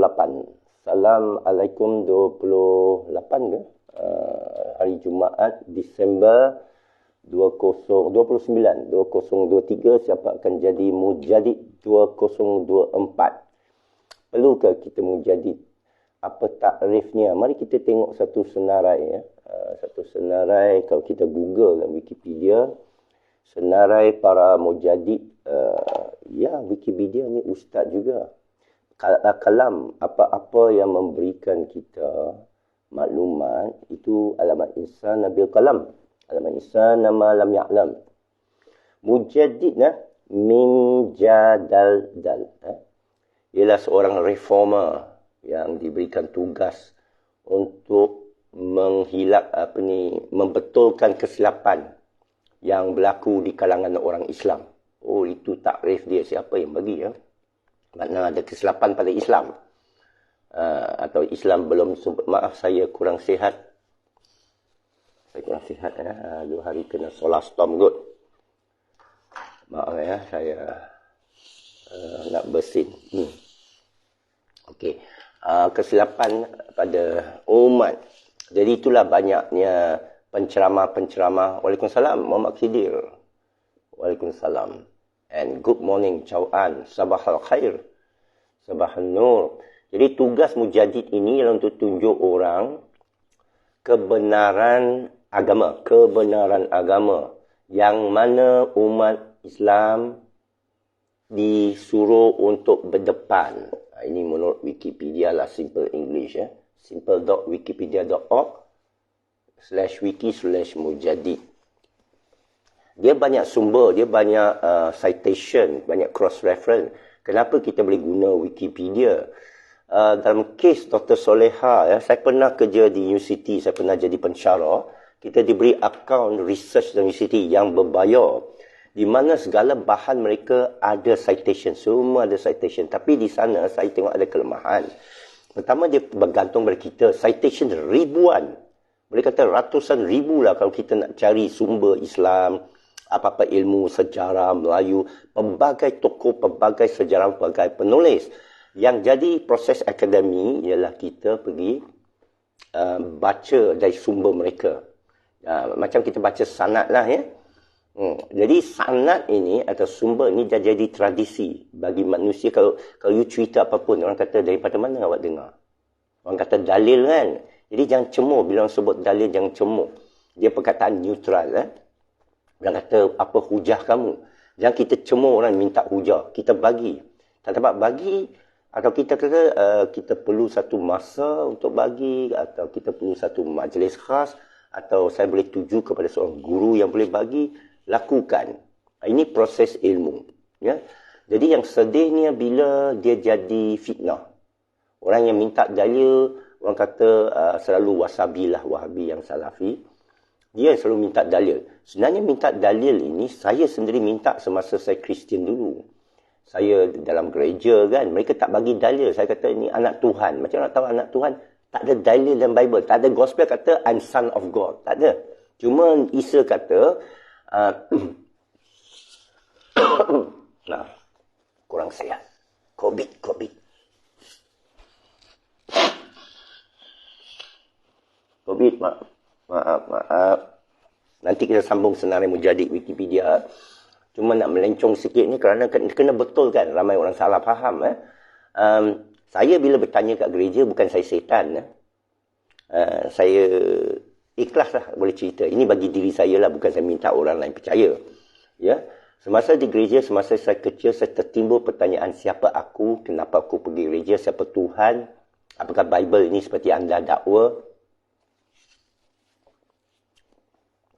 28. Assalamualaikum 28 ke? Hari Jumaat Disember 2023. Siapa akan jadi Mujadid 2024? Perlukah kita Mujadid? Apa takrifnya? Mari kita tengok satu senarai ya. Satu senarai kalau kita Google dalam Wikipedia, senarai para Mujadid. Wikipedia ni ustaz juga. Kalam, apa-apa yang memberikan kita maklumat itu alamat insan nabil kalam. Alamat insan nama lam ya'lam. Mujadid min jadal dal. Ialah seorang reformer yang diberikan tugas untuk membetulkan kesilapan yang berlaku di kalangan orang Islam. Oh, itu takrif dia. Siapa yang bagi ya? Makna ada kesilapan pada Islam. Atau Islam belum, maaf saya kurang sihat. Saya kurang sihat ya. 2 hari kena solar storm kot. Maaf ya, saya nak bersin. Okey. Kesilapan pada umat. Jadi itulah banyaknya penceramah-penceramah. Waalaikumsalam, Muhammad Khidir. Waalaikumsalam. And good morning, Cawan. Sabahal khair. Sabahal nur. Jadi tugas Mujadid ini ialah untuk tunjuk orang kebenaran agama. Kebenaran agama. Yang mana umat Islam disuruh untuk berdepan. Ini menurut Wikipedia lah, simple English ya. simple.wikipedia.org/wiki/mujadid. Dia banyak sumber, dia banyak citation, banyak cross-reference. Kenapa kita boleh guna Wikipedia? Dalam kes Dr. Soleha, ya, saya pernah kerja di universiti, saya pernah jadi pensyarah. Kita diberi akaun research dalam universiti yang berbayar. Di mana segala bahan mereka ada citation. Semua ada citation. Tapi di sana saya tengok ada kelemahan. Pertama dia bergantung pada kita. Citation ribuan. Boleh kata ratusan ribu lah kalau kita nak cari sumber Islam. Apa-apa ilmu, sejarah, Melayu. Pelbagai tokoh, pelbagai sejarah, pelbagai penulis. Yang jadi proses akademi ialah kita pergi baca dari sumber mereka. Macam kita baca sanad lah ya. Jadi sanad ini atau sumber ini dah jadi tradisi bagi manusia. Kalau you cerita apapun, orang kata daripada mana awak dengar? Orang kata dalil kan? Jadi jangan cemur. Bila orang sebut dalil, jangan cemur. Dia perkataan neutral. Orang kata apa hujah kamu? Jangan kita cemur orang minta hujah. Kita bagi. Tak dapat bagi. Atau kita kata kita perlu satu masa untuk bagi. Atau kita perlu satu majlis khas. Atau saya boleh tuju kepada seorang guru yang boleh bagi. Lakukan. Ini proses ilmu. Ya. Jadi yang sedihnya bila dia jadi fitnah. Orang yang minta dalil, orang kata selalu wasabilah wahabi yang salafi. Dia selalu minta dalil. Sebenarnya minta dalil ini, saya sendiri minta semasa saya Kristian dulu. Saya dalam gereja kan, mereka tak bagi dalil. Saya kata ini anak Tuhan. Macam nak tahu anak Tuhan? Tak ada dalil dalam Bible. Tak ada gospel kata I'm son of God. Tak ada. Cuma Isa kata, nah, kurang sihat. COVID. COVID, maaf. Nanti kita sambung senarai Mujadid Wikipedia. Cuma nak melencong sikit ni kerana kena betul kan. Ramai orang salah faham. Saya bila bertanya kat gereja, bukan saya setan. Saya ikhlas lah boleh cerita. Ini bagi diri saya lah, bukan saya minta orang lain percaya. Ya. Semasa di gereja, semasa saya kecil, saya tertimbul pertanyaan siapa aku, kenapa aku pergi gereja, siapa Tuhan, apakah Bible ini seperti anda dakwa.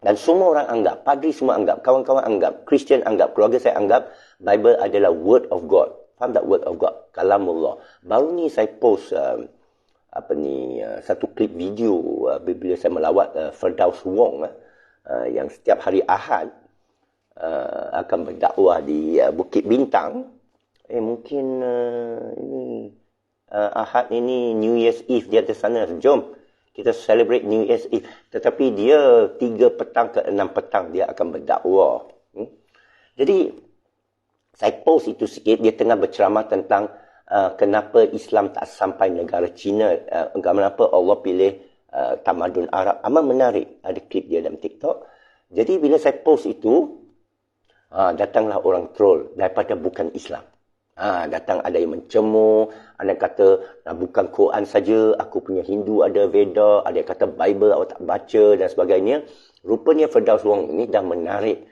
Dan semua orang anggap, padri semua anggap, kawan-kawan anggap, Kristian anggap, keluarga saya anggap, Bible adalah Word of God. Faham tak Word of God? Kalamullah. Baru ni saya post satu klip video bila saya melawat Firdaus Wong yang setiap hari Ahad akan berdakwah di Bukit Bintang. Mungkin ini Ahad ini New Year's Eve di atas sana. Jom kita celebrate New Year's Eve. Tetapi dia 3 petang ke 6 petang dia akan berdakwah. Jadi saya post itu sikit, dia tengah berceramah tentang kenapa Islam tak sampai negara China, kenapa Allah pilih tamadun Arab. Amat menarik, ada klip dia dalam TikTok. Jadi bila saya post itu, datanglah orang troll daripada bukan Islam. Datang ada yang mencemooh, ada yang kata bukan Quran saja, aku punya Hindu ada Veda, ada yang kata Bible awak tak baca dan sebagainya. Rupanya Firdaus Wong ini dah menarik,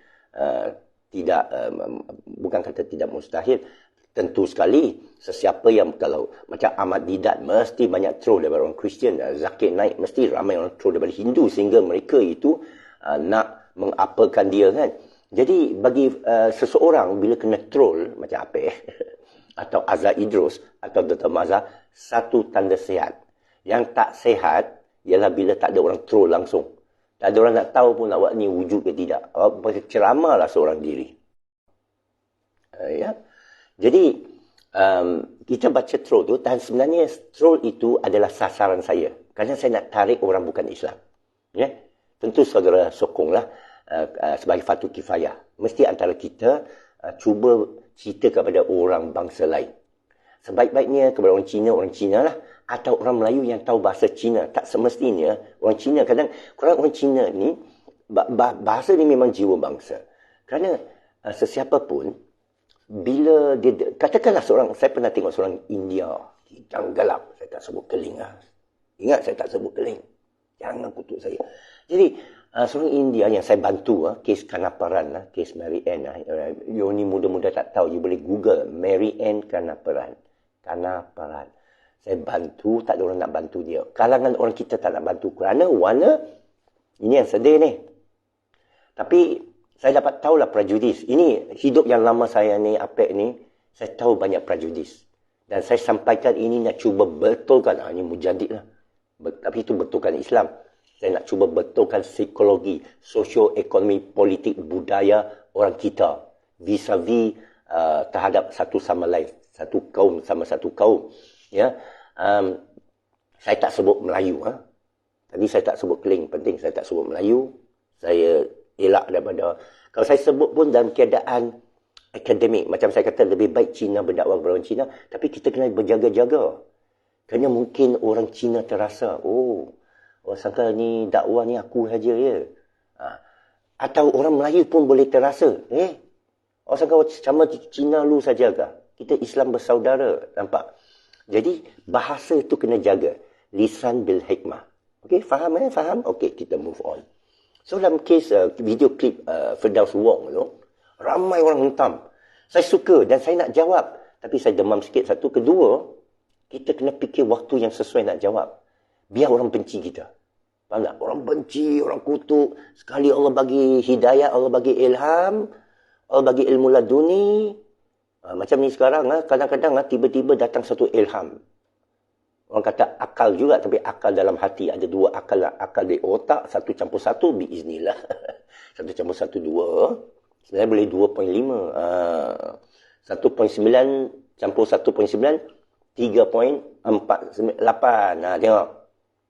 bukan kata tidak mustahil, tentu sekali sesiapa yang kalau macam Ahmad Didat mesti banyak troll daripada orang Kristian, Zakir Naik mesti ramai orang troll daripada Hindu sehingga mereka itu nak mengapakan dia kan. Jadi bagi seseorang bila kena troll macam apa atau Azhar Idrus atau Dr. Mazhar, satu tanda sihat. Yang tak sihat ialah bila tak ada orang troll langsung. Tak ada orang nak tahu pun awak ni wujud ke tidak. Awak ceramahlah seorang diri. Ya. Jadi kita baca troll tu, dan sebenarnya troll itu adalah sasaran saya. Kerana saya nak tarik orang bukan Islam. Ya. Tentu saudara sokonglah sebagai fardu kifayah. Mesti antara kita cuba cerita kepada orang bangsa lain. Sebaik-baiknya kepada orang Cina lah. Atau orang Melayu yang tahu bahasa Cina. Tak semestinya orang Cina. Kadang orang Cina ni, bahasa ni memang jiwa bangsa. Kerana sesiapa pun, bila dia, katakanlah saya pernah tengok seorang India, hidang gelap. Saya tak sebut keling lah. Ingat saya tak sebut keling. Jangan kutuk saya. Jadi, seorang India yang saya bantu, kes Kanaparan, kes Mary Ann. You ni muda-muda tak tahu, you boleh Google Mary Ann Kanaparan. Saya bantu, tak ada orang nak bantu dia. Kalangan orang kita tak nak bantu kerana warna, ini yang sedih ni. Tapi, saya dapat tahulah prejudis. Ini hidup yang lama saya ni, Apek ni, saya tahu banyak prejudis. Dan saya sampaikan ini nak cuba betulkan. Ini mujadid lah. Tapi itu betulkan Islam. Saya nak cuba betulkan psikologi, sosioekonomi, politik, budaya orang kita. Vis-a-vis terhadap satu sama lain. Satu kaum sama satu kaum. Ya, saya tak sebut Melayu. Tadi saya tak sebut keling, penting saya tak sebut Melayu. Saya elak daripada, kalau saya sebut pun dalam keadaan akademik, macam saya kata lebih baik Cina berdakwah kepada orang Cina, tapi kita kena berjaga-jaga. Kerana mungkin orang Cina terasa, orang sangka ni dakwah ni aku saja ya. Atau orang Melayu pun boleh terasa, orang sangka sama Cina lu saja ke? Kita Islam bersaudara, nampak? Jadi, bahasa tu kena jaga. Lisan bil hikmah. Okey, faham? Faham? Okey, kita move on. So, dalam kes video klip Firdaus Wong tu, ramai orang hentam. Saya suka dan saya nak jawab. Tapi saya demam sikit satu. Kedua, kita kena fikir waktu yang sesuai nak jawab. Biar orang benci kita. Faham tak? Orang benci, orang kutuk. Sekali Allah bagi hidayah, Allah bagi ilham, Allah bagi ilmu laduni. Macam ni sekarang, kadang-kadang tiba-tiba datang satu ilham. Orang kata akal juga, tapi akal dalam hati. Ada dua akal. Akal di otak, 1 campur 1, biiznillah. 1 campur 1, 2. Sebenarnya boleh 2.5. 1.9 campur 1.9, 3.48. Tengok.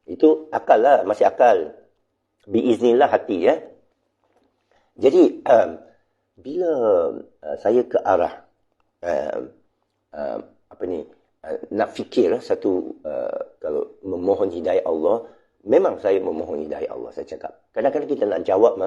Itu akal lah, masih akal. Biiznillah hati ya. Jadi, bila saya ke arah nak fikir satu, kalau memohon hidayah Allah, memang saya memohon hidayah Allah, saya cakap. Kadang-kadang kita nak jawab,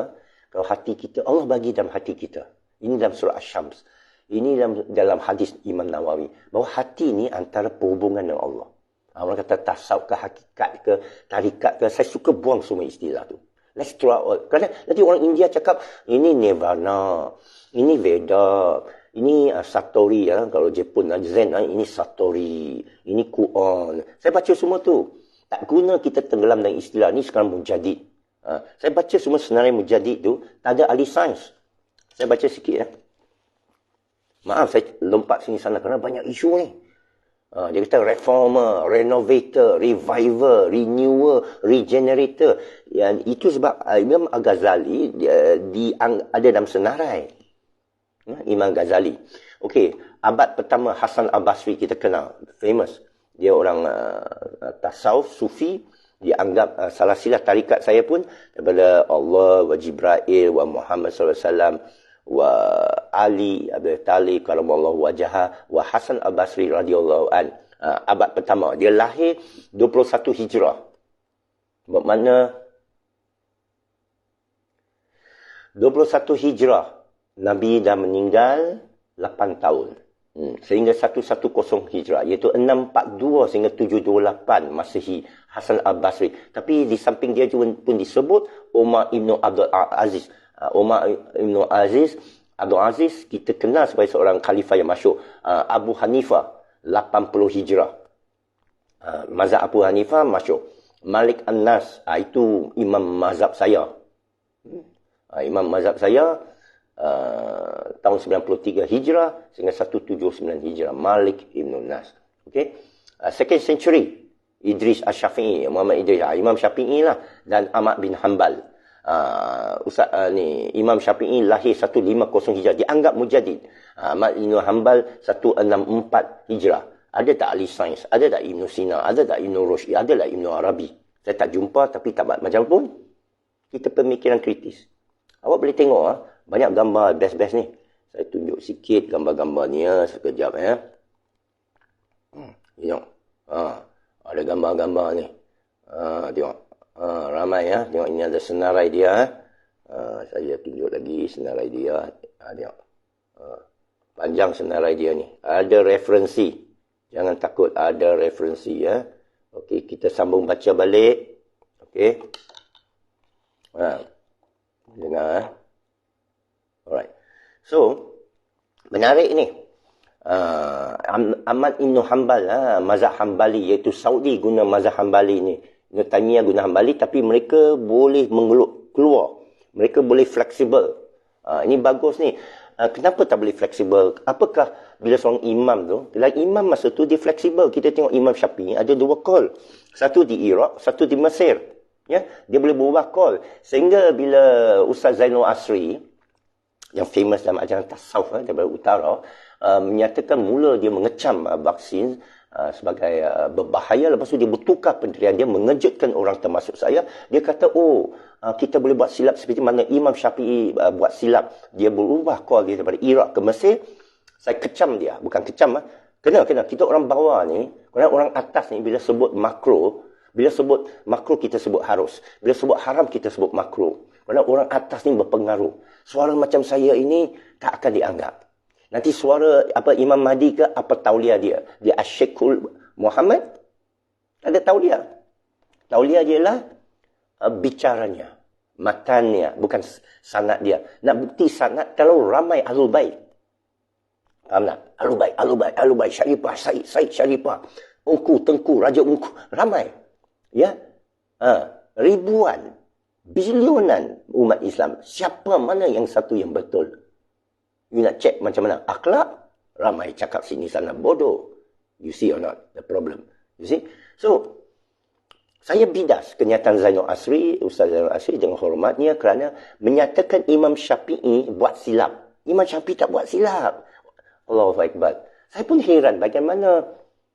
kalau hati kita, Allah bagi dalam hati kita. Ini dalam surah Asy-Syams. Ini dalam hadis Imam Nawawi. Bahawa hati ni antara perhubungan dengan Allah. Orang kata tasawuf ke, hakikat ke, tarikat ke, saya suka buang semua istilah tu. Let's throw out. Kerana nanti orang India cakap, ini Nirvana, ini Veda, ini Satori, kalau Jepun Zen, ini Satori, ini Quran. Saya baca semua tu. Tak guna kita tenggelam dalam istilah ni sekarang mujadid. Saya baca semua senarai mujadid tu, tak ada ahli sains. Saya baca sikit ya. Maaf saya lompat sini sana kerana banyak isu ni. Dia kata reformer, renovator, reviver, renewer, regenerator. Yang itu sebab Imam Al-Ghazali ada dalam senarai. Imam Ghazali. Okey, abad pertama Hasan Al-Basri kita kenal, famous. Dia orang tasawuf, sufi, dia anggap salah silah tarikat saya pun daripada Allah wa Jibril wa Muhammad SAW wa Ali Abi Talib karamallahu wajhahu wa Hasan Al-Basri radhiyallahu an. Abad pertama. Dia lahir 21 Hijrah. Bermakna 21 Hijrah. Nabi dah meninggal 8 tahun. Sehingga 110 Hijrah. Iaitu 642 sehingga 728 Masehi Hasan Al-Basri. Tapi di samping dia pun disebut Umar Ibn Abdul Aziz. Umar Ibn Abdul Aziz kita kenal sebagai seorang khalifah yang masyhur. Abu Hanifah 80 Hijrah. Mazhab Abu Hanifah masyhur. Malik An-Nas itu imam mazhab saya. Imam mazhab saya tahun 93 Hijrah sehingga 179 Hijrah. Malik Ibn Nas. Okay. Second century. Idris Asy-Syafi'i. Muhammad Idris. Imam Syafi'i lah. Dan Ahmad bin Hanbal. Imam Syafi'i lahir 150 Hijrah. Dianggap mujaddid. Ahmad bin Hanbal 164 Hijrah. Ada tak ahli sains? Ada tak Ibn Sina? Ada tak Ibn Rushd? Ada tak Ibn Arabi? Saya tak jumpa tapi tak macam pun. Kita pemikiran kritis. Awak boleh tengok banyak gambar best-best ni. Saya tunjuk sikit gambar-gambar ni sekejap Tengok. Ada gambar-gambar ni. Tengok. Ramai Tengok ini ada senarai dia. Saya tunjuk lagi senarai dia. Tengok. Panjang senarai dia ni. Ada referensi. Jangan takut ada referensi Okey, kita sambung baca balik. Okey. Dengar Alright. So, menarik ni. Ahmad Ibn Hanbal, mazhab Hanbali, iaitu Saudi guna mazhab Hanbali ni. Ibn Taymiyah guna Hanbali, tapi mereka boleh keluar. Mereka boleh fleksibel. Ini bagus ni. Kenapa tak boleh fleksibel? Apakah bila seorang imam tu, bila imam masa tu dia fleksibel. Kita tengok Imam Syafi'i ada 2 call. Satu di Iraq, satu di Mesir. Ya, dia boleh berubah call. Sehingga bila Ustaz Zainul Asri, yang famous dalam ajaran tasawuf daripada utara, menyatakan mula dia mengecam vaksin sebagai berbahaya. Lepas tu dia bertukar pendirian dia, mengejutkan orang termasuk saya. Dia kata, kita boleh buat silap seperti mana Imam Syafi'i buat silap. Dia berubah call dia daripada Iraq ke Mesir. Saya kecam dia. Bukan kecam. Kena. Kita orang bawah ni, orang atas ni bila sebut makro, bila sebut makro kita sebut harus. Bila sebut haram kita sebut makro. Kerana orang atas ni berpengaruh. Suara macam saya ini tak akan dianggap. Nanti suara Imam Mahdi ke apa tauliah dia? Dia Asy-Syekhul Muhammad. Tak ada tauliah. Tauliah dia lah bicaranya. Matannya. Bukan sanad dia. Nak bukti sanad kalau ramai Ahlul Bait. Faham tak? Ahlul Bait. Syarifah, Said Syarifah. Tengku, Raja Ungku. Ramai. Ya. Ribuan. Bilionan umat Islam. Siapa mana yang satu yang betul? You nak check macam mana? Akhlak? Ramai cakap sini sana bodoh. You see or not? The problem. You see? So, saya bidas kenyataan Zainul Asri, Ustaz Zainul Asri dengan hormatnya kerana menyatakan Imam Syafi'i buat silap. Imam Syafi'i tak buat silap. Allahu Akbar. Saya pun heran bagaimana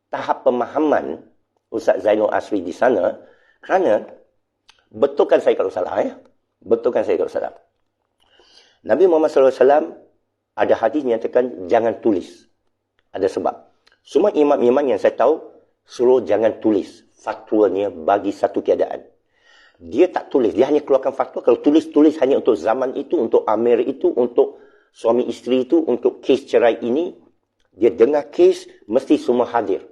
tahap pemahaman Ustaz Zainul Asri di sana kerana betulkan saya kalau salah Betulkan saya kalau salah. Nabi Muhammad SAW ada hadis menyatakan jangan tulis. Ada sebab. Semua imam-imam yang saya tahu suruh jangan tulis fatwanya bagi satu keadaan. Dia tak tulis. Dia hanya keluarkan fatwa. Kalau tulis hanya untuk zaman itu, untuk amir itu, untuk suami isteri itu, untuk kes cerai ini. Dia dengar kes, mesti semua hadir.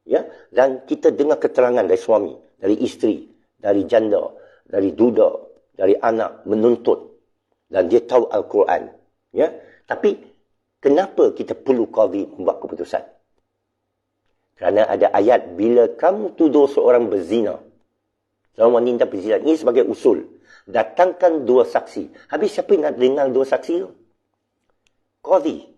Ya, dan kita dengar keterangan dari suami, dari isteri, dari janda, dari duda, dari anak menuntut. Dan dia tahu Al-Quran. Ya, tapi kenapa kita perlu qadhi membuat keputusan? Kerana ada ayat, bila kamu tuduh seorang berzina, seorang wanita berzina, ini sebagai usul. Datangkan 2 saksi. Habis siapa nak dengar 2 saksi tu? Qadhi.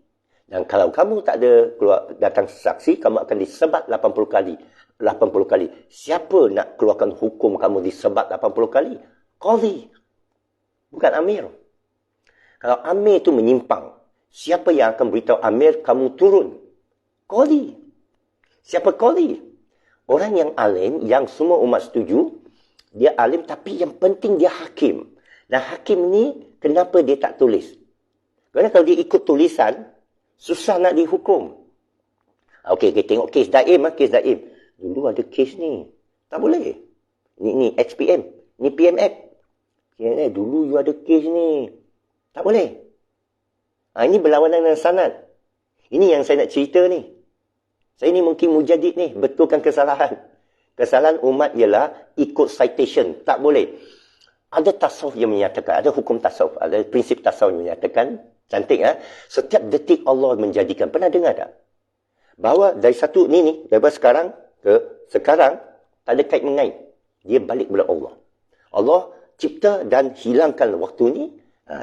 Dan kalau kamu tak ada datang saksi, kamu akan disebat 80 kali. 80 kali. Siapa nak keluarkan hukum kamu disebat 80 kali? Qadhi. Bukan amir. Kalau amir itu menyimpang, siapa yang akan beritahu amir kamu turun? Qadhi. Siapa qadhi? Orang yang alim, yang semua umat setuju, dia alim tapi yang penting dia hakim. Dan hakim ni, kenapa dia tak tulis? Kerana kalau dia ikut tulisan, susah nak dihukum. Okey, kita tengok kes Daim. Kes Daim. Dulu ada kes ni. Tak boleh. Ni XPM. Ni PM Act. Dulu you ada kes ni. Tak boleh. Ini berlawanan dengan sanad. Ini yang saya nak cerita ni. Saya ni mungkin mujadid ni. Betulkan kesalahan. Kesalahan umat ialah ikut citation. Tak boleh. Ada tasawuf yang menyatakan. Ada hukum tasawuf. Ada prinsip tasawuf yang menyatakan. Cantik setiap detik Allah menjadikan. Pernah dengar tak? Bahawa dari satu ni daripada sekarang ke sekarang tak ada kait mengait. Dia balik kepada Allah. Allah cipta dan hilangkan waktu ni,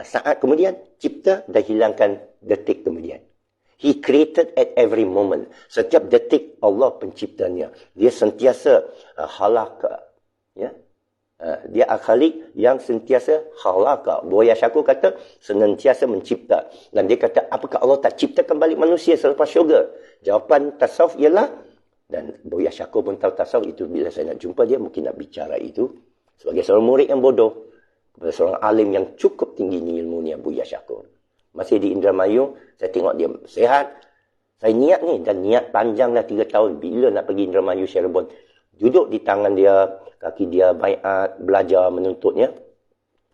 saat kemudian cipta dan hilangkan detik kemudian. He created at every moment. Setiap detik Allah penciptanya. Dia sentiasa halaka. Ya. Dia khalik yang sentiasa halaka. Buaya Syakur kata senantiasa mencipta. Dan dia kata apakah Allah tak ciptakan balik manusia selepas syurga? Jawapan tasawuf ialah, dan Buaya Syakur pun tahu tasawuf itu, bila saya nak jumpa dia mungkin nak bicara itu sebagai seorang murid yang bodoh kepada seorang alim yang cukup tinggi ni ilmunya, Buaya Syakur. Masih di Indramayu, saya tengok dia sehat. Saya niat ni, dan niat panjang dah 3 tahun. Bila nak pergi Indramayu Cirebon, duduk di tangan dia, kaki dia baiat, belajar menuntutnya.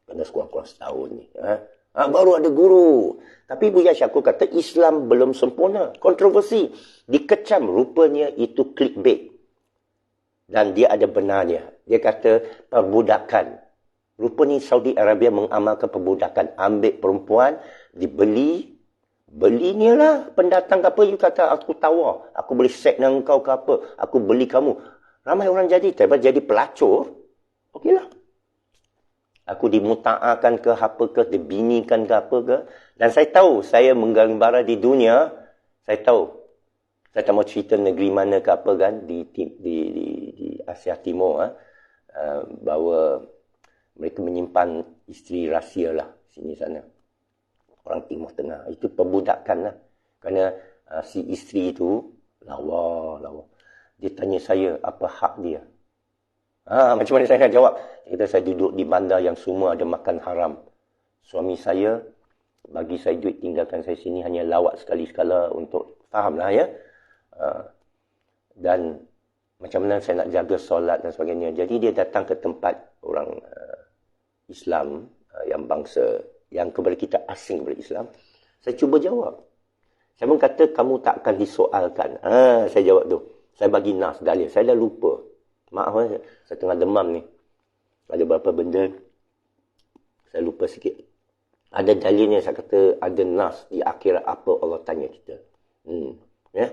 Kena sekurang-kurang setahun ni. Baru ada guru. Tapi Buaya Syakur kata Islam belum sempurna. Kontroversi. Dikecam rupanya itu clickbait. Dan dia ada benarnya. Dia kata perbudakan. Rupanya Saudi Arabia mengamalkan perbudakan. Ambil perempuan, dibeli. Beli ni lah pendatang ke apa. You kata aku tawar. Aku boleh set dengan kau ke apa. Aku beli kamu. Ramai orang jadi. Tapi jadi pelacur. Okeylah. Aku dimuta'akan ke apa ke. Dibinikan ke apa ke. Dan saya tahu. Saya menggembara di dunia. Saya tahu. Saya tak mau cerita negeri mana ke apa kan. Di Asia Timur. Bahawa mereka menyimpan isteri rahsia lah. Sini sana. Orang Timur Tengah. Itu perbudakan lah. Kerana si isteri itu. Lawa. Dia tanya saya apa hak dia. Macam mana saya nak jawab? Kita saya duduk di bandar yang semua ada makan haram. Suami saya bagi saya duit, tinggalkan saya sini hanya lawat sekali-sekala untuk fahamlah ya. Dan macam mana saya nak jaga solat dan sebagainya. Jadi dia datang ke tempat orang Islam yang bangsa yang kepada kita asing kepada Islam. Saya cuba jawab. Saya pun kata kamu tak akan disoalkan. Saya jawab tu. Saya bagi nas dalil. Saya dah lupa. Maaf, saya tengah demam ni. Ada beberapa benda saya lupa sikit. Ada dalilnya, saya kata ada nas di akhirat apa Allah tanya kita. Ya.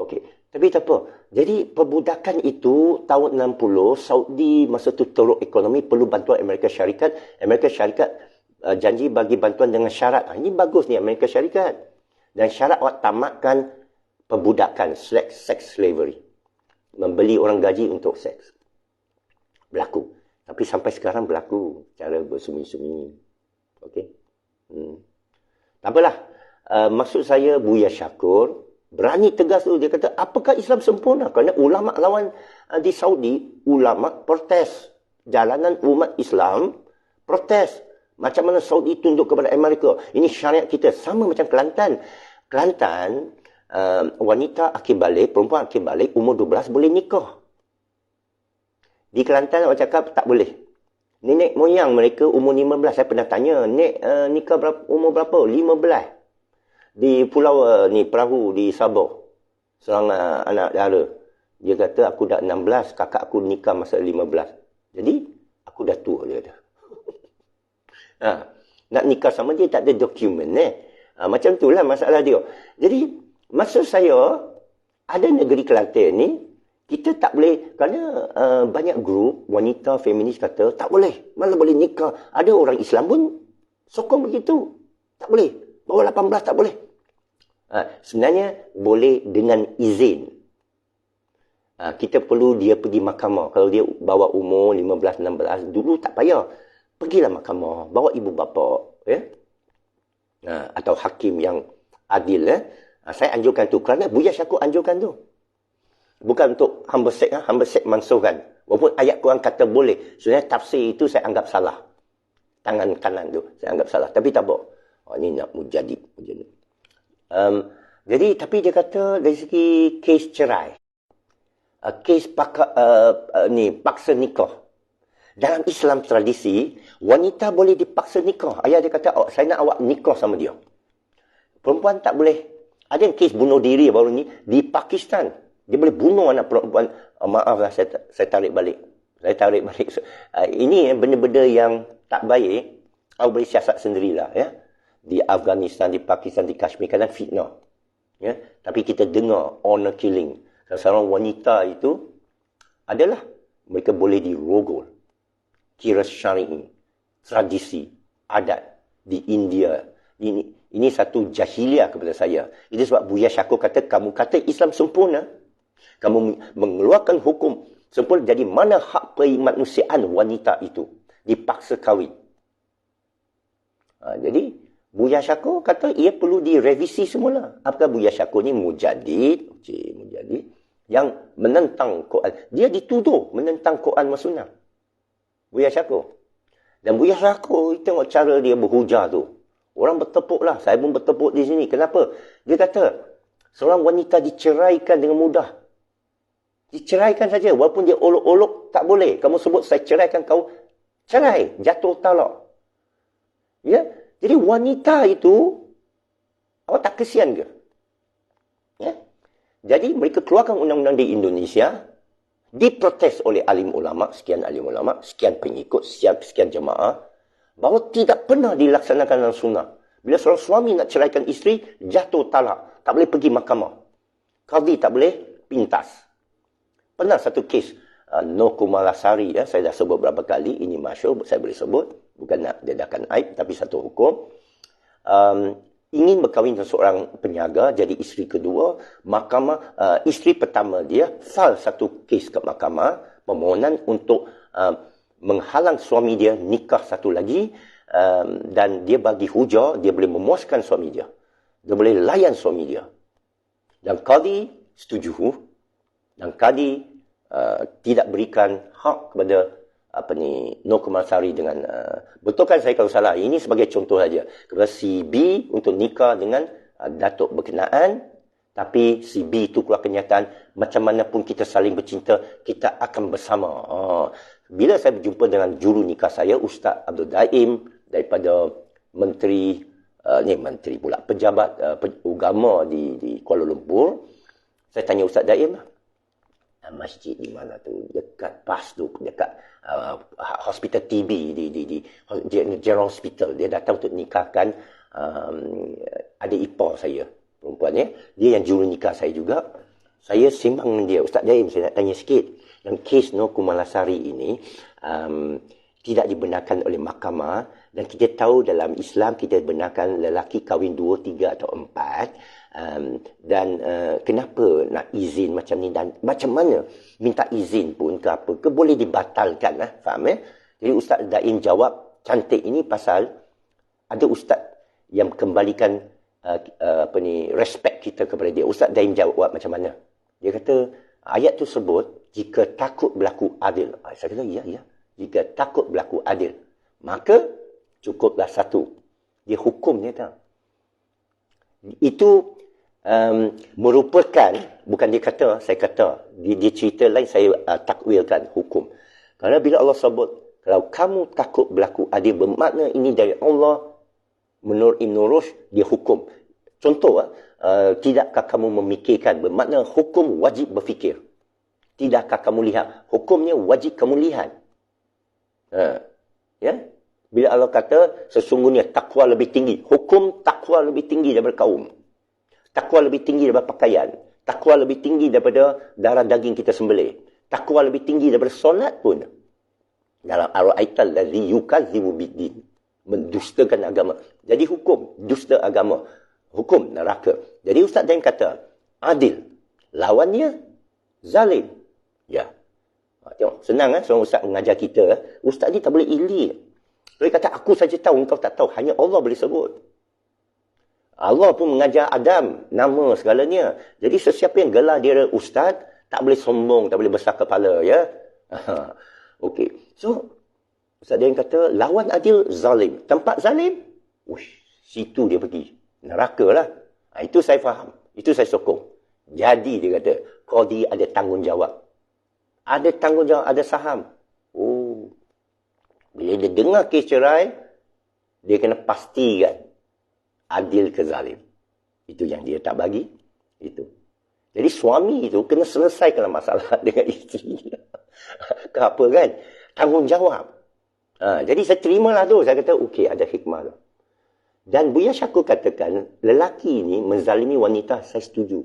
Okey. Tapi tak apa. Jadi perbudakan itu tahun 60 Saudi masa tu teruk ekonomi, perlu bantuan Amerika Syarikat. Amerika Syarikat janji bagi bantuan dengan syarat. Ini bagus ni Amerika Syarikat. Dan syarat awak tamatkan perbudakan, sex slavery. Membeli orang gaji untuk seks. Berlaku. Tapi sampai sekarang berlaku cara bersembunyi-sembunyi. Okey. Tak apalah. Maksud saya Buaya Syakur berani tegas tu. Dia kata, apakah Islam sempurna? Kerana ulama lawan di Saudi, ulama protes. Jalanan umat Islam protes. Macam mana Saudi tunduk kepada Amerika. Ini syariat kita. Sama macam Kelantan. Kelantan, wanita akhir balik, perempuan akhir balik, umur 12 boleh nikah. Di Kelantan orang cakap tak boleh. Nenek moyang mereka umur 15. Saya pernah tanya, nek nikah umur berapa? 15. Di pulau ni perahu di Sabah. Seorang anak dara. Dia kata aku dah 16, kakak aku nikah masa 15. Jadi aku dah tua dia dah. Nak nikah sama dia tak ada dokumen macam itulah masalah dia. Jadi maksud saya ada negeri Kelantan ni kita tak boleh, kerana banyak grup wanita feminis kata tak boleh, mana boleh nikah. Ada orang Islam pun sokong begitu. Tak boleh. Bawah 18 tak boleh. Sebenarnya boleh dengan izin. Kita perlu dia pergi mahkamah. Kalau dia bawa umur 15, 16, dulu tak payah. Pergilah mahkamah. Bawa ibu bapa. Ya? Atau hakim yang adil. Saya anjurkan tu. Kerana Buaya Syakur anjurkan tu. Bukan untuk hamba sek mansuhkan. Walaupun ayat Quran kata boleh. Sebenarnya tafsir itu saya anggap salah. tangan kanan tu. Saya anggap salah. Tapi tak apa. Ini nak mujadid. Jadi, tapi dia kata dari segi kes cerai. Kes paksa nikah. Dalam Islam tradisi, wanita boleh dipaksa nikah. Ayah dia kata, saya nak awak nikah sama dia. Perempuan tak boleh. Ada yang kes bunuh diri baru ni di Pakistan. Dia boleh bunuh anak perempuan. Maaflah, saya tarik balik. Ini benda-benda yang tak baik. Awak boleh siasat sendirilah. Ya? Di Afghanistan, di Pakistan, di Kashmir. Kadang fitnah. Ya? Tapi kita dengar honor killing. Seorang wanita itu adalah mereka boleh dirogol. Kira syar'i, tradisi, adat di India. Ini satu jahiliah kepada saya. Itu sebab Buya Syakur kata, kamu kata Islam sempurna. Kamu mengeluarkan hukum sempurna. Jadi mana hak kemanusiaan wanita itu? Dipaksa kahwin. Jadi Buya Syakur kata ia perlu direvisi semula. Apakah Buya Syakur ni mujadid? Mujadid yang menentang Quran. Dia dituduh menentang Quran dan Sunnah. Buya Syakur. Dan Buya Syakur tengok cara dia berhujah tu. Orang bertepuk lah. Saya pun bertepuk di sini. Kenapa? Dia kata, seorang wanita diceraikan dengan mudah. Diceraikan saja. Walaupun dia olok-olok, tak boleh. Kamu sebut, saya ceraikan kau. Cerai. Jatuh talak. Ya? Jadi wanita itu, awak tak kesian ke? Ya? Jadi mereka keluarkan undang-undang di Indonesia, diprotes oleh alim ulama, sekian alim ulama, sekian pengikut, sekian jemaah, bahawa tidak pernah dilaksanakan dalam sunnah. Bila seorang suami nak ceraikan isteri, jatuh talak. Tak boleh pergi mahkamah. Qadhi tak boleh pintas. Pernah satu kes, Nur Kumalasari, ya, saya dah sebut berapa kali, ini masyhur, saya boleh sebut. Bukan nak dedakan aib, tapi satu hukum. Ingin berkahwin dengan seorang penyaga, jadi isteri kedua. Mahkamah, isteri pertama dia, file satu kes ke mahkamah, permohonan untuk menghalang suami dia nikah satu lagi, dan dia bagi hujah dia boleh memuaskan suami dia. Dia boleh layan suami dia. Dan qadi setuju. Dan qadi tidak berikan hak kepada Nur Kumalasari dengan betulkan saya kalau salah. Ini sebagai contoh saja. Kepada si B untuk nikah dengan datuk berkenaan, tapi si B itu keluar kenyataan macam mana pun kita saling bercinta, kita akan bersama. Bila saya berjumpa dengan juru nikah saya, Ustaz Abdul Daim daripada menteri pula, pejabat agama di Kuala Lumpur, saya tanya Ustaz Daim, masjid di mana tu? Dekat PAS tu, dekat hospital TB di General Hospital. Dia datang untuk nikahkan adik ipar saya, perempuan ya. Dia yang juru nikah saya juga. Saya sembang dengan dia, Ustaz Daim, saya nak tanya sikit. Dan kes Nur Kumalasari ini tidak dibenarkan oleh mahkamah, dan kita tahu dalam Islam kita benarkan lelaki kahwin 2, 3 atau 4, dan kenapa nak izin macam ni, dan macam mana minta izin pun ke apa ke boleh dibatalkan, faham ya? Jadi Ustaz Daim jawab cantik ini pasal ada ustaz yang kembalikan respect kita kepada dia. Ustaz Daim jawab macam mana? Dia kata ayat tu sebut jika takut berlaku adil. Saya kata ya. Jika takut berlaku adil, maka cukuplah satu. Dia hukum dia tahu. Itu merupakan, bukan dia kata, saya kata, dia cerita lain, saya takwilkan hukum. Kerana bila Allah sebut, kalau kamu takut berlaku adil, bermakna ini dari Allah. Menurut Ibn Rushd, dia hukum. Contoh, tidakkah kamu memikirkan, bermakna hukum wajib berfikir. Tidakkah kamu lihat, hukumnya wajib kamu lihat. Ya? Bila Allah kata, sesungguhnya takwa lebih tinggi. Hukum takwa lebih tinggi daripada kaum. Takwa lebih tinggi daripada pakaian. Takwa lebih tinggi daripada darah daging kita sembelih. Takwa lebih tinggi daripada solat pun. Dalam Ar-Ra'aital ladzi yukadzibu biddin. Mendustakan agama. Jadi hukum, dusta agama. Hukum neraka. Jadi Ustaz Daim kata, adil. Lawannya, zalim. Ya. Tengok, senang seorang ustaz mengajar kita. Ustaz ni tak boleh ilik. Dia kata, aku saja tahu, engkau tak tahu. Hanya Allah boleh sebut. Allah pun mengajar Adam, nama segalanya. Jadi sesiapa yang gelar dia ustaz, tak boleh sombong, tak boleh besar kepala, ya. Okey. So, Ustaz Dayan kata, lawan adil, zalim. Tempat zalim, situ dia pergi. Neraka lah. Itu saya faham. Itu saya sokong. Jadi dia kata, qadi ada tanggungjawab. Ada tanggungjawab, ada saham. Oh. Bila dia dengar kes cerai, dia kena pastikan adil ke zalim. Itu yang dia tak bagi. Itu. Jadi suami itu kena selesaikan masalah dengan isteri. Kenapa kan? Tanggungjawab. Jadi saya terimalah tu. Saya kata, okey, ada hikmah tu. Dan Buya Syakur katakan, lelaki ini menzalimi wanita, saya setuju.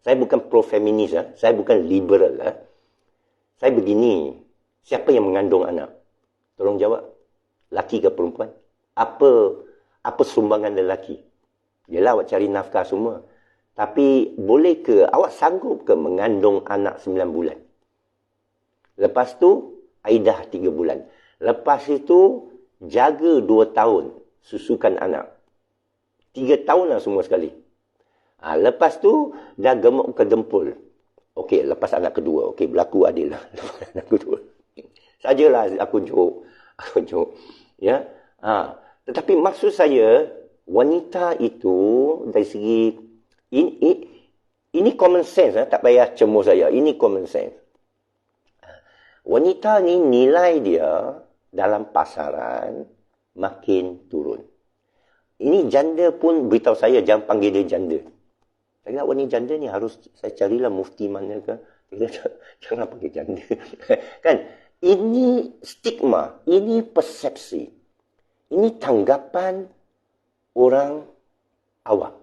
Saya bukan pro-feminis, saya bukan liberal. Saya begini, siapa yang mengandung anak? Tolong jawab. Laki ke perempuan? Apa sumbangan lelaki? Yelah, awak cari nafkah semua. Tapi boleh ke, awak sanggup ke mengandung anak 9 bulan? Lepas tu, aidah 3 bulan. Lepas itu, jaga 2 tahun susukan anak. 3 tahun lah semua sekali. Lepas tu, dah gemuk ke dempul. Okey, lepas anak kedua. Okey, berlaku adil lah. Anak kedua. Sajalah aku jok. Ya. Tetapi maksud saya, wanita itu, dari segi, ini common sense. Tak payah cemus saya. Ini common sense. Wanita ni nilai dia dalam pasaran makin turun. Ini janda pun beritahu saya, jangan panggil dia janda. Saya kata, wanita janda ni harus saya carilah mufti mana ke. Dia kata, jangan panggil janda. Kan? Ini stigma, ini persepsi. Ini tanggapan orang awam.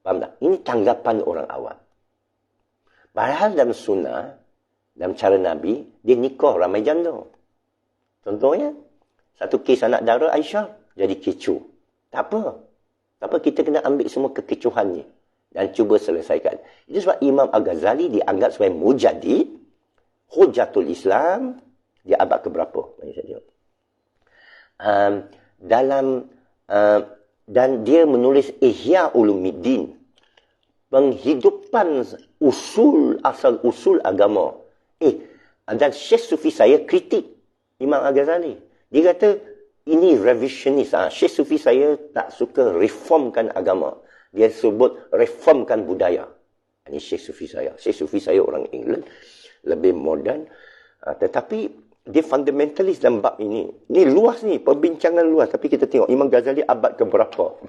Faham tak? Ini tanggapan orang awam. Padahal dalam sunnah, dalam cara Nabi, dia nikah ramai janda. Contohnya, satu kes anak dara Aisyah, jadi kecoh. Tak apa, kita kena ambil semua kekecohan ni dan cuba selesaikan. Itu sebab Imam Al-Ghazali dianggap sebagai mujadid, Hujatul Islam, dia abad keberapa? Mari saya tengok. Dan dia menulis Ihya Ulumuddin, penghidupan asal-usul agama. Dan Syekh Sufi saya kritik Imam Al-Ghazali. Dia kata, ini revisionis. Syekh Sufi saya tak suka reformkan agama. Dia sebut reformkan budaya. Ini Syekh Sufi saya. Syekh Sufi saya orang England. Lebih moden. Tetapi dia fundamentalis dalam bab ini. Ini luas ni. Perbincangan luas. Tapi kita tengok Imam Ghazali abad keberapa?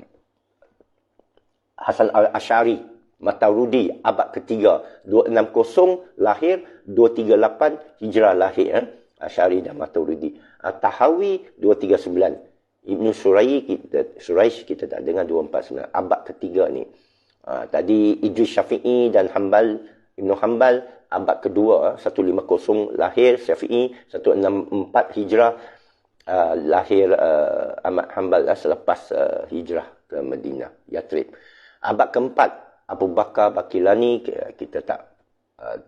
Hasan al-Ash'ari, Maturidi, abad ketiga. 260 lahir, 238 hijrah lahir. Ash'ari dan Maturidi. Tahawi 239. Ibnu Suraish kita tak dengar 249. Abad ketiga ni. Tadi Idris Syafi'i dan Ibnu Hanbal abad kedua. 150 lahir Syafi'i, 164 hijrah lahir Ahmad Hanbal selepas hijrah ke Madinah, Yathrib. Abad keempat Abu Bakar Bakilani kita tak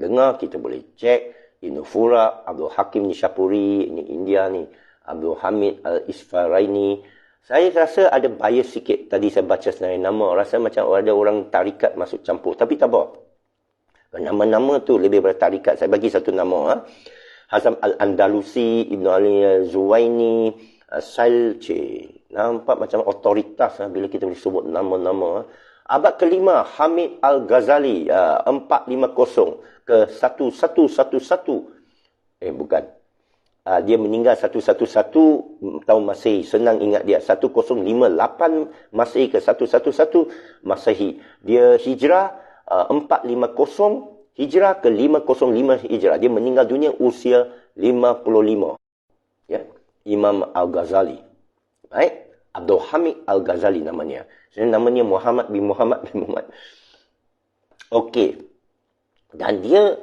dengar, kita boleh cek. Ibnu Fura, Abdul Hakim Nishapuri, ini India ni, Abdul Hamid Al-Isfaraini. Saya rasa ada bias sikit. Tadi saya baca senarai nama, rasa macam ada orang tarikat masuk campur. Tapi tak apa. Nama-nama tu lebih daripada tarikat. Saya bagi satu nama. Hazam Al-Andalusi, Ibn Ali Zuwaini, Salce. Nampak macam otoritas bila kita boleh sebut nama-nama. Abad kelima, Hamid Al-Ghazali, 450 ke 1111. Bukan. Dia meninggal 111 tahun Masehi. Senang ingat dia. 1058 Masehi ke 111 Masehi. Dia hijrah 450 hijrah ke 505 hijrah. Dia meninggal dunia usia 55. Ya. Imam Al-Ghazali. Baik. Abdul Hamid Al-Ghazali namanya. Namanya Muhammad bin Muhammad. Okey. Dan dia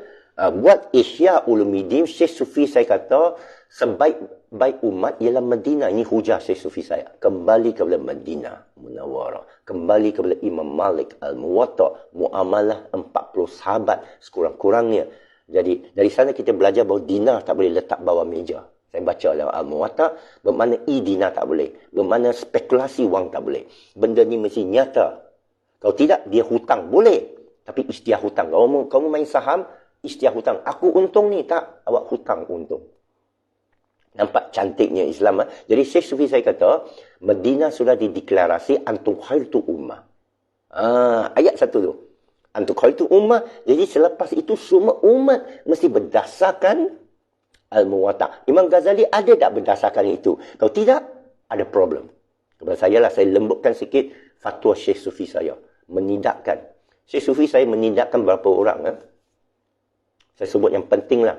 buat Ihya Ulumuddin. Syekh Sufi saya kata, sebaik-baik umat ialah Madinah. Ini hujah Syekh Sufi saya. Kembali kepada Madinah Munawwarah. Kembali kepada Imam Malik Al-Muwatta. Muamalah 40 sahabat sekurang-kurangnya. Jadi dari sana kita belajar bahawa dinar tak boleh letak bawah meja. Saya baca dalam Al-Muwatta, bermakna dinar tak boleh. Bermakna spekulasi wang tak boleh. Benda ni mesti nyata. Kalau tidak, dia hutang. Boleh. Tapi istiah hutang. Kalau kamu main saham, istiah hutang. Aku untung ni. Tak. Awak hutang untung. Nampak cantiknya Islam. Jadi Syekh Sufi saya kata, Madinah sudah dideklarasi antum khairtu ummah. Ayat satu tu. Antum khairtu ummah. Jadi selepas itu semua umat mesti berdasarkan al-muwatta'. Imam Ghazali ada tak berdasarkan itu? Kalau tidak, ada problem. Kepada saya lah, saya lembutkan sikit fatwa Syekh Sufi saya. Menidakkan. Syekh Sufi saya menidakkan berapa orang. Saya sebut yang penting lah.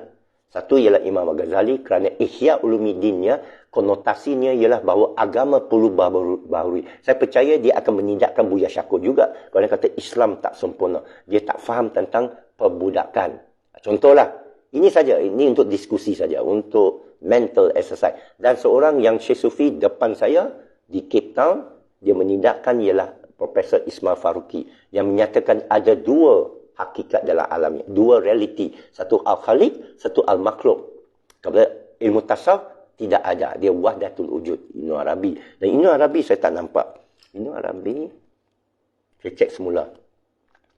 Satu ialah Imam Ghazali kerana Ihya Ulumuddinnya, konotasinya ialah bahawa agama perlu baharui. Saya percaya dia akan menidakkan Buya Syakur juga. Kerana kata Islam tak sempurna. Dia tak faham tentang perbudakan. Contohlah, ini saja, ini untuk diskusi saja, untuk mental exercise. Dan seorang yang Syekh Sufi depan saya di Cape Town, dia menidakkan ialah Profesor Ismail Faruqi yang menyatakan ada dua hakikat dalam alam ni. Dua realiti. Satu al-khaliq, satu al-makhluk. Kepada ilmu tasawuf, tidak ada. Dia wahdatul wujud. Ibn Arabi. Dan Ibn Arabi saya tak nampak. Ibn Arabi, saya cek semula.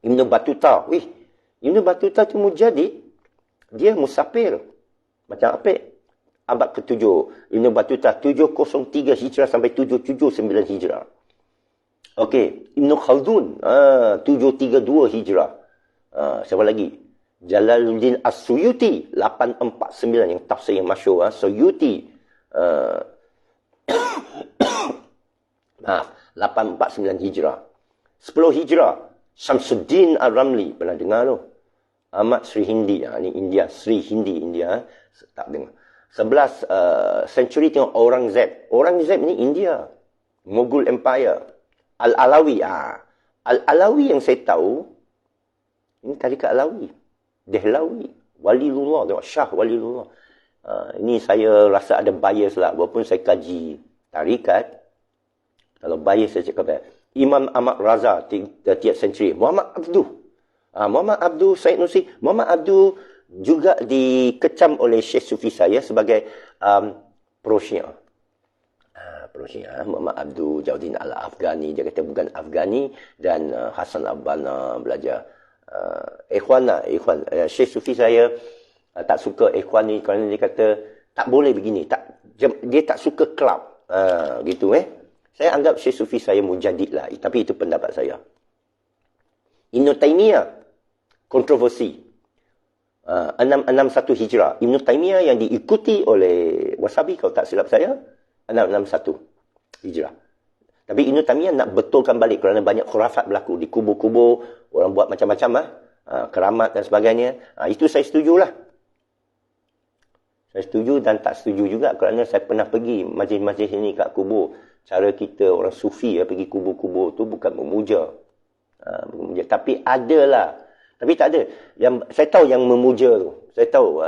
Ibn Battuta. Ibn Battuta tu mujadid. Dia musafir. Macam apa? Abad ke-7. Ibn Battuta 703 Hijrah sampai 779 Hijrah. Okey. Ibn Khaldun 732 Hijrah. Siapa lagi? Jalaluddin As-Suyuti 849 yang tafsir yang masyhur. Suyuti 849 Hijrah. 10 Hijrah Syamsuddin Ar-Ramli, pernah dengar tu? Ahmad Sri Hindi, ni India, Sri Hindi India, tak dengar. 11 century tengok Aurangzeb. Aurangzeb ni India, Mughal Empire. Al-Alawi, Al-Alawi yang saya tahu ini tarikat Alawi, Dehlawi, Waliyullah, tengok Shah Waliyullah. Ini saya rasa ada bias lah, walaupun saya kaji tarikat. Kalau bias saya cakap, Imam Ahmad Raza, 30th century. Muhammad Abduh, Said Nursi. Muhammad Abduh juga dikecam oleh Syekh Sufi saya sebagai pro-Syiah. Pro-Syiah. Muhammad Abduh, Jauddin Al-Afghani, dia kata bukan Afghani. Dan Hasan Al-Banna belajar Ikhwan. Syekh Sufi saya tak suka Ikhwan ni kerana dia kata tak boleh begini. Dia tak suka kelab. Gitu Saya anggap Syekh Sufi saya mujadid lah. Tapi itu pendapat saya. Ibn Taymiyah, kontroversi. 661 Hijrah. Ibn Taymiyah yang diikuti oleh Wasabi, kalau tak silap saya, 661 Hijrah. Tapi Ibn Taymiyah nak betulkan balik kerana banyak khurafat berlaku. Di kubur-kubur, orang buat macam-macam. Keramat dan sebagainya. Itu saya setujulah. Saya setuju dan tak setuju juga kerana saya pernah pergi majlis-majlis ini kat kubur. Cara kita orang Sufi pergi kubur-kubur tu bukan memuja. Tapi adalah. Tapi tak ada. Saya tahu yang memuja tu. Saya tahu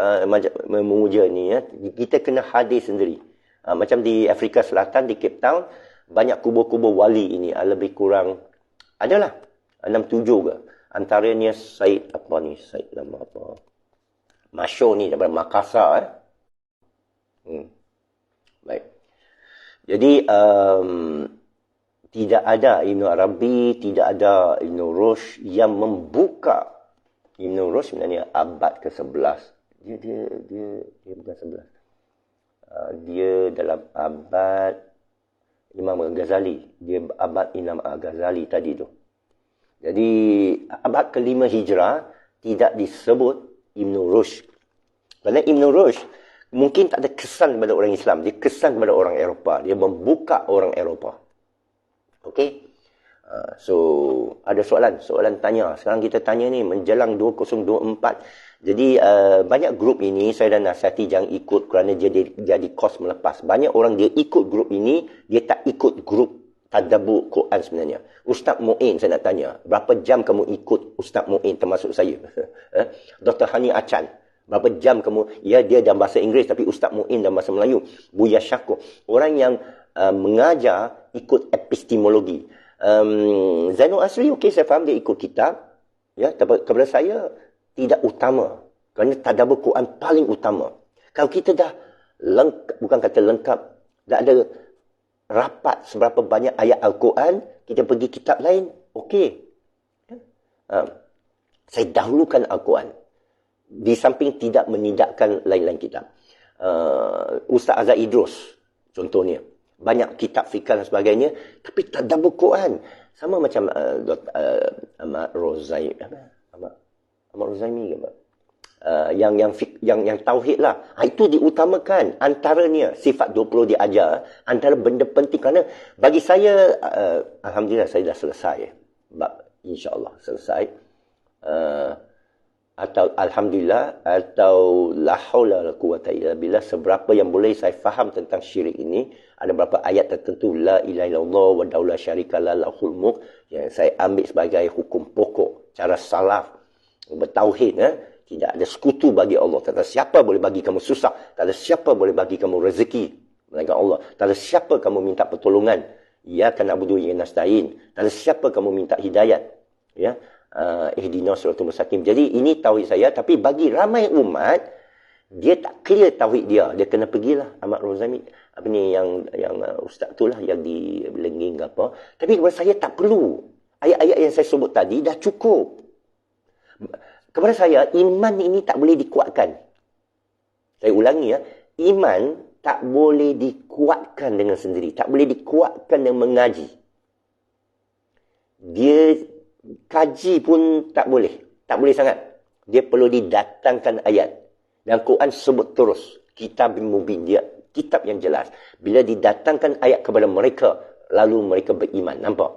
memuja ni. Kita kena hadir sendiri. Macam di Afrika Selatan, di Cape Town, banyak kubur-kubur wali ini. Lebih kurang, adalah 6-7 ke. Antaranya Said, Said nama apa? Masyur ni, daripada Makassar. Baik. Jadi, tidak ada Ibn Arabi, tidak ada Ibn Rushd yang membuka. Ibn Rushd sebenarnya abad ke-11. Dia bukan 11. Dia dalam abad Imam Ghazali. Dia abad Imam Ghazali tadi tu. Jadi, abad ke-5 Hijrah tidak disebut Ibn Rushd. Kerana Ibn Rushd mungkin tak ada kesan kepada orang Islam. Dia kesan kepada orang Eropah. Dia membuka orang Eropah. Okey. So, ada soalan tanya. Sekarang kita tanya ni menjelang 2024. Jadi, banyak grup ini saya dah nasihati jangan ikut kerana jadi kos melepas. Banyak orang dia ikut grup ini, dia tak ikut grup tadabbur Quran sebenarnya. Ustaz Mu'in saya nak tanya, berapa jam kamu ikut Ustaz Mu'in termasuk saya? Dr. Hani Achan, berapa jam kamu? Ya, dia dalam bahasa Inggeris tapi Ustaz Mu'in dalam bahasa Melayu. Buya Syakur, orang yang mengajar ikut epistemologi. Zainul Asri, okey, saya faham dia ikut kitab. Ya, kepada saya tidak utama. Kerana tadabbur Quran paling utama. Kalau kita dah lengkap, bukan kata lengkap, dah ada rapat seberapa banyak ayat Al-Quran, kita pergi kitab lain, okey. Saya dahulukan Al-Quran. Di samping tidak menidakkan lain-lain kitab. Ustaz Azhar Idrus contohnya. Banyak kitab fikah dan sebagainya, tapi tadabbur Quran. Sama macam Ahmad Rozaimi, Ahmad Rozaimi ke apa? Yang tauhid lah. Itu diutamakan. Antaranya sifat 20 diajar, antara benda penting. Kerana bagi saya, alhamdulillah saya dah selesai. InsyaAllah selesai. Atau alhamdulillah, atau la haula wala quwata illa billah, seberapa yang boleh saya faham tentang syirik ini. Ada beberapa ayat tertentu, la ilaha illallah wa daula syarikalah lahul mulk, yang saya ambil sebagai hukum pokok cara salaf bertauhid. Tidak ada sekutu bagi Allah. Tak ada siapa boleh bagi kamu susah, tak ada siapa boleh bagi kamu rezeki melainkan Allah. Tak ada siapa kamu minta pertolongan, iyyaka na'budu wa iyyaka nasta'in. Tak ada siapa kamu minta hidayat, ya. Ihdinas siratal mustaqim. Jadi ini tauhid saya, tapi bagi ramai umat dia tak clear tauhid dia. Dia kena pergilah Ahmad Rozami, apa ni yang ustaz tu lah yang di Lenging apa. Tapi kepada saya tak perlu. Ayat-ayat yang saya sebut tadi dah cukup. Kepada saya iman ini tak boleh dikuatkan. Saya ulangi ya, iman tak boleh dikuatkan dengan sendiri, tak boleh dikuatkan dengan mengaji. Dia kaji pun tak boleh. Tak boleh sangat. Dia perlu didatangkan ayat. Dan Quran sebut terus. Kitab mubin. Dia kitab yang jelas. Bila didatangkan ayat kepada mereka, lalu mereka beriman. Nampak?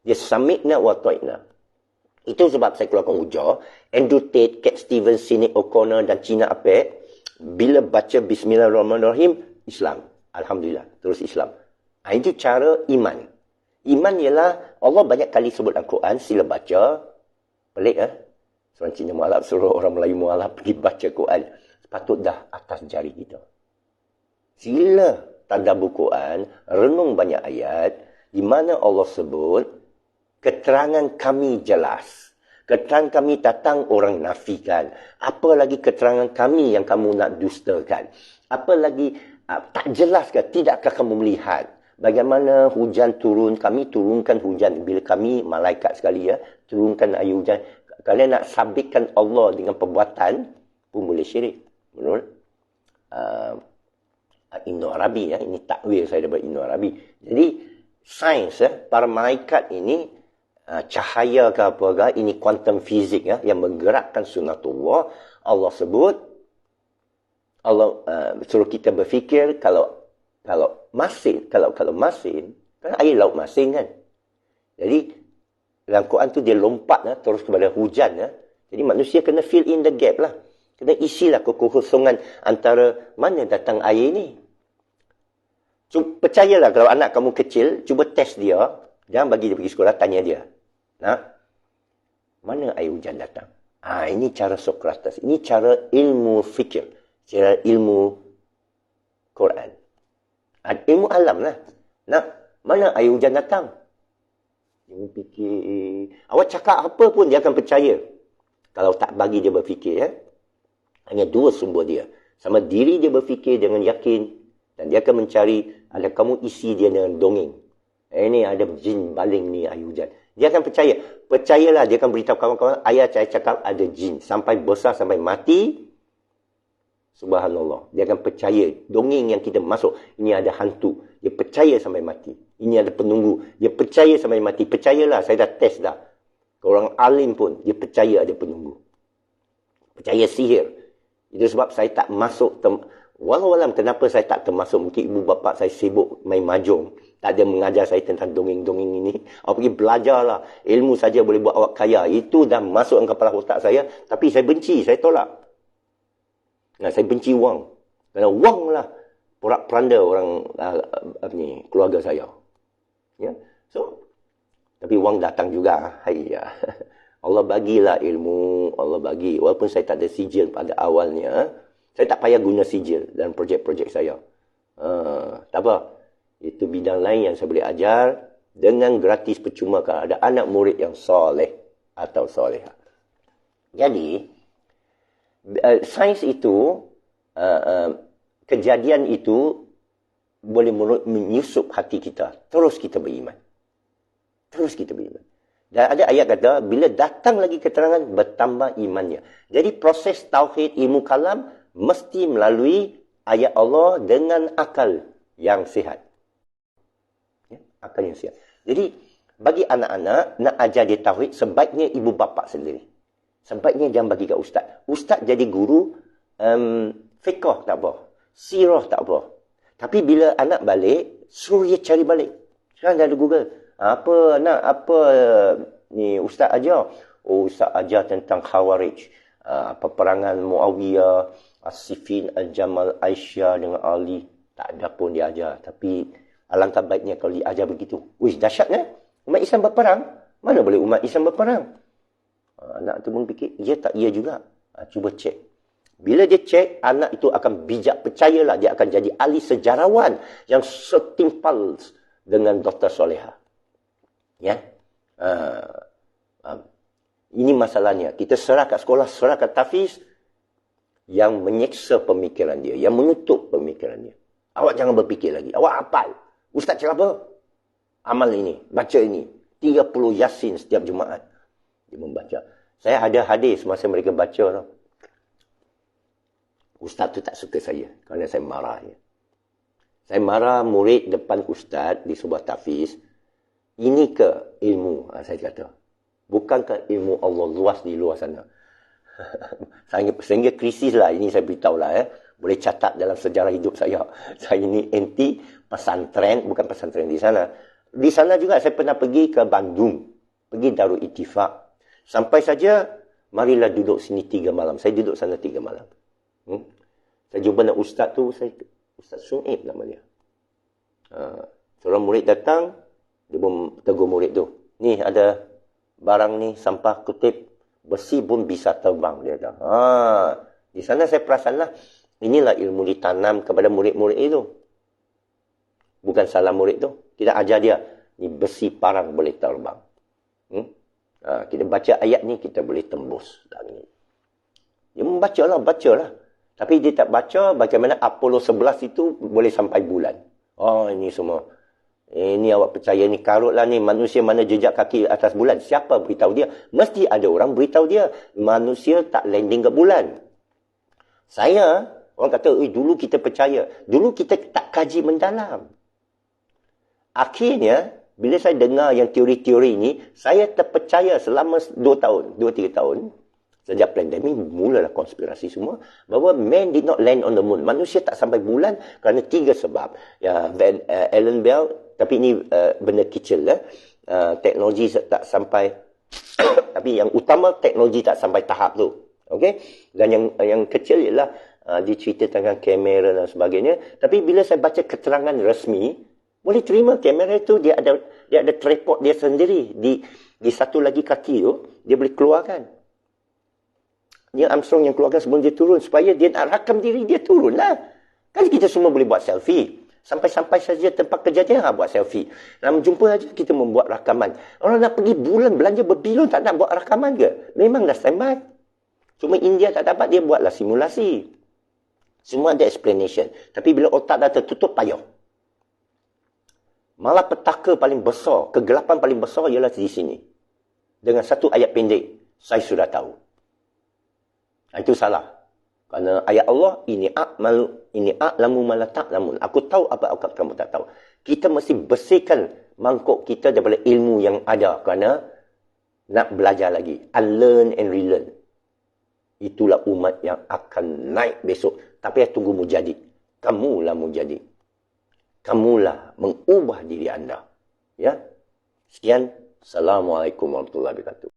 Dia sami'na wa ta'ina. Itu sebab saya keluarkan hujah. Andrew Tate, Cat Stevens, Sinead O'Connor dan Cina Apek, bila baca Bismillahirrahmanirrahim, Islam. Alhamdulillah. Terus Islam. Itu cara iman. Iman ialah Allah banyak kali sebut dalam Quran, sila baca. Pelik Seorang Cina mualaf suruh orang Melayu mualaf pergi baca Quran. Sepatut dah atas jari kita. Sila tadabbur Quran, renung banyak ayat di mana Allah sebut keterangan kami jelas. Keterangan kami datang orang nafikan. Apa lagi keterangan kami yang kamu nak dustakan? Apa lagi tak jelas ke? Tidakkah kamu melihat bagaimana hujan turun? Kami turunkan hujan. Bila kami, malaikat sekali turunkan air hujan. Kalian nak sabitkan Allah dengan perbuatan pun boleh syirik. Betul? Ibn Arabi, ini takwil saya daripada Ibn Arabi. Jadi, sains, para malaikat ini, cahaya ke apa ke, ini kuantum fizik yang menggerakkan sunatullah. Allah sebut, Allah suruh kita berfikir kalau masin, kalau masin, kan air laut masin kan. Jadi dalam Quran tu dia lompat terus kepada hujan. Jadi manusia kena fill in the gap lah. Kena isilah kekosongan antara mana datang air ni. Percayalah kalau anak kamu kecil, cuba test dia, jangan bagi dia pergi sekolah, tanya dia. Mana air hujan datang? Ini cara Sokrates. Ini cara ilmu fikir. Cara ilmu Quran. Ilmu alam lah. Mana air hujan datang? Dia fikir. Awak cakap apa pun dia akan percaya. Kalau tak bagi dia berfikir. Hanya dua sumber dia. Sama diri dia berfikir dengan yakin. Dan dia akan mencari. Ada kamu isi dia dengan dongeng. Ini ada jin baling ni air hujan. Dia akan percaya. Percayalah dia akan beritahu kawan-kawan. Ayah saya cakap ada jin. Sampai besar, sampai mati. Subhanallah. Dia akan percaya. Dongeng yang kita masuk. Ini ada hantu. Dia percaya sampai mati. Ini ada penunggu. Dia percaya sampai mati. Percayalah. Saya dah test dah. Orang alim pun. Dia percaya ada penunggu. Percaya sihir. Itu sebab saya tak masuk. Walau-walau kenapa saya tak termasuk. Mungkin ibu bapa saya sibuk main mahjong. Tak ada mengajar saya tentang dongeng-dongeng ini. Awak pergi belajarlah. Ilmu saja boleh buat awak kaya. Itu dah masuk dalam kepala otak saya. Tapi saya benci. Saya tolak. Saya benci wang. Kerana wang lah porak-peranda orang keluarga saya. Ya. So, tapi wang datang juga. Allah bagilah ilmu. Allah bagi. Walaupun saya tak ada sijil pada awalnya. Saya tak payah guna sijil dalam projek-projek saya. Tak apa. Itu bidang lain yang saya boleh ajar. Dengan gratis percuma kalau ada anak murid yang soleh atau soleha. Jadi, sains itu, kejadian itu boleh menyusup hati kita. Terus kita beriman. Terus kita beriman. Dan ada ayat kata, bila datang lagi keterangan, bertambah imannya. Jadi proses tauhid, ilmu kalam, mesti melalui ayat Allah dengan akal yang sihat. Ya, akal yang sihat. Jadi, bagi anak-anak, nak ajar dia tauhid, sebaiknya ibu bapa sendiri. Sebaiknya jangan bagi kat ustaz. Ustaz jadi guru, fiqh tak apa. Sirah tak apa. Tapi bila anak balik, suruh dia cari balik. Sekarang dah ada Google. Apa anak, apa ni ustaz ajar? Oh, ustaz ajar tentang Khawarij. Peperangan Muawiyah, As-Siffin, Al-Jamal, Aisyah dengan Ali. Tak ada pun dia ajar. Tapi alangkah baiknya kalau dia ajar begitu. Wih, dahsyatnya. Umat Islam berperang. Mana boleh umat Islam berperang? Anak tu pun fikir, ya tak ya juga. Cuba cek. Bila dia cek, anak itu akan bijak. Percayalah, dia akan jadi ahli sejarawan yang setimpal dengan Dr. Soleha. Ya. Ini masalahnya. Kita serah kat sekolah, serah kat tahfiz yang menyeksa pemikiran dia, yang menutup pemikiran dia. Awak jangan berfikir lagi. Awak hafal. Ustaz cakap apa? Amal ini, baca ini. 30 Yasin setiap Jumaat. Dia membaca. Saya ada hadis masa mereka baca. Ustaz tu tak suka saya kerana saya marah. Saya marah murid depan ustaz di sebuah tahfiz. Ini ke ilmu? Saya kata. Bukankah ilmu Allah luas di luar sana? Sehingga krisis lah. Ini saya beritahu lah. Boleh catat dalam sejarah hidup saya. Saya ini anti pesantren. Bukan pesantren di sana. Di sana juga saya pernah pergi ke Bandung. Pergi Darul Ittifaq. Sampai saja, marilah duduk sini 3 malam. Saya duduk sana 3 malam. Saya jumpa dengan ustaz tu, Ustaz Su'ib nama dia. Seorang murid datang, dia pun tegur murid tu. Ni ada barang ni, sampah kutip, besi pun bisa terbang. Dia kata. Di sana saya perasan lah, inilah ilmu ditanam kepada murid-murid itu. Bukan salah murid tu. Kita ajar dia, ni besi parang boleh terbang. Kita baca ayat ni, kita boleh tembus langit. Dia membacalah, bacalah. Tapi dia tak baca bagaimana Apollo 11 itu boleh sampai bulan. Ini semua. Ini awak percaya ni karut lah ni. Manusia mana jejak kaki atas bulan. Siapa beritahu dia? Mesti ada orang beritahu dia. Manusia tak landing ke bulan. Saya, orang kata, dulu kita percaya. Dulu kita tak kaji mendalam. Akhirnya, bila saya dengar yang teori-teori ini, saya terpercaya selama 2-3 tahun. Sejak pandemik, mulalah konspirasi semua. Bahawa man did not land on the moon. Manusia tak sampai bulan kerana 3 sebab. Ya, Alan Bell, tapi ini benda kecil lah. Teknologi tak sampai, tapi yang utama teknologi tak sampai tahap tu. Okay? Dan yang kecil ialah dia cerita tentang kamera dan sebagainya. Tapi bila saya baca keterangan resmi, boleh terima kamera itu, dia ada tripod dia sendiri. Di satu lagi kaki tu, dia boleh keluarkan. Neil Armstrong yang keluarkan sebelum dia turun. Supaya dia nak rakam diri dia turun lah. Kan kita semua boleh buat selfie. Sampai-sampai saja tempat kejadian buat selfie. Nak jumpa saja kita membuat rakaman. Orang nak pergi bulan belanja berbilion tak nak buat rakaman ke? Memang dah standby. Cuma India tak dapat, dia buatlah simulasi. Semua ada explanation. Tapi bila otak dah tertutup, payah. Malapetaka paling besar, kegelapan paling besar ialah di sini. Dengan satu ayat pendek, saya sudah tahu. Itu salah. Kerana ayat Allah, ini a'lamu ma la ta'lamun. Aku tahu apa kamu tak tahu. Kita mesti bersihkan mangkuk kita daripada ilmu yang ada. Kerana nak belajar lagi. Unlearn and relearn. Itulah umat yang akan naik besok. Tapi tunggu mujadid. Kamulah mujadid. Kamulah mengubah diri anda. Ya. Sekian. Assalamualaikum warahmatullahi wabarakatuh.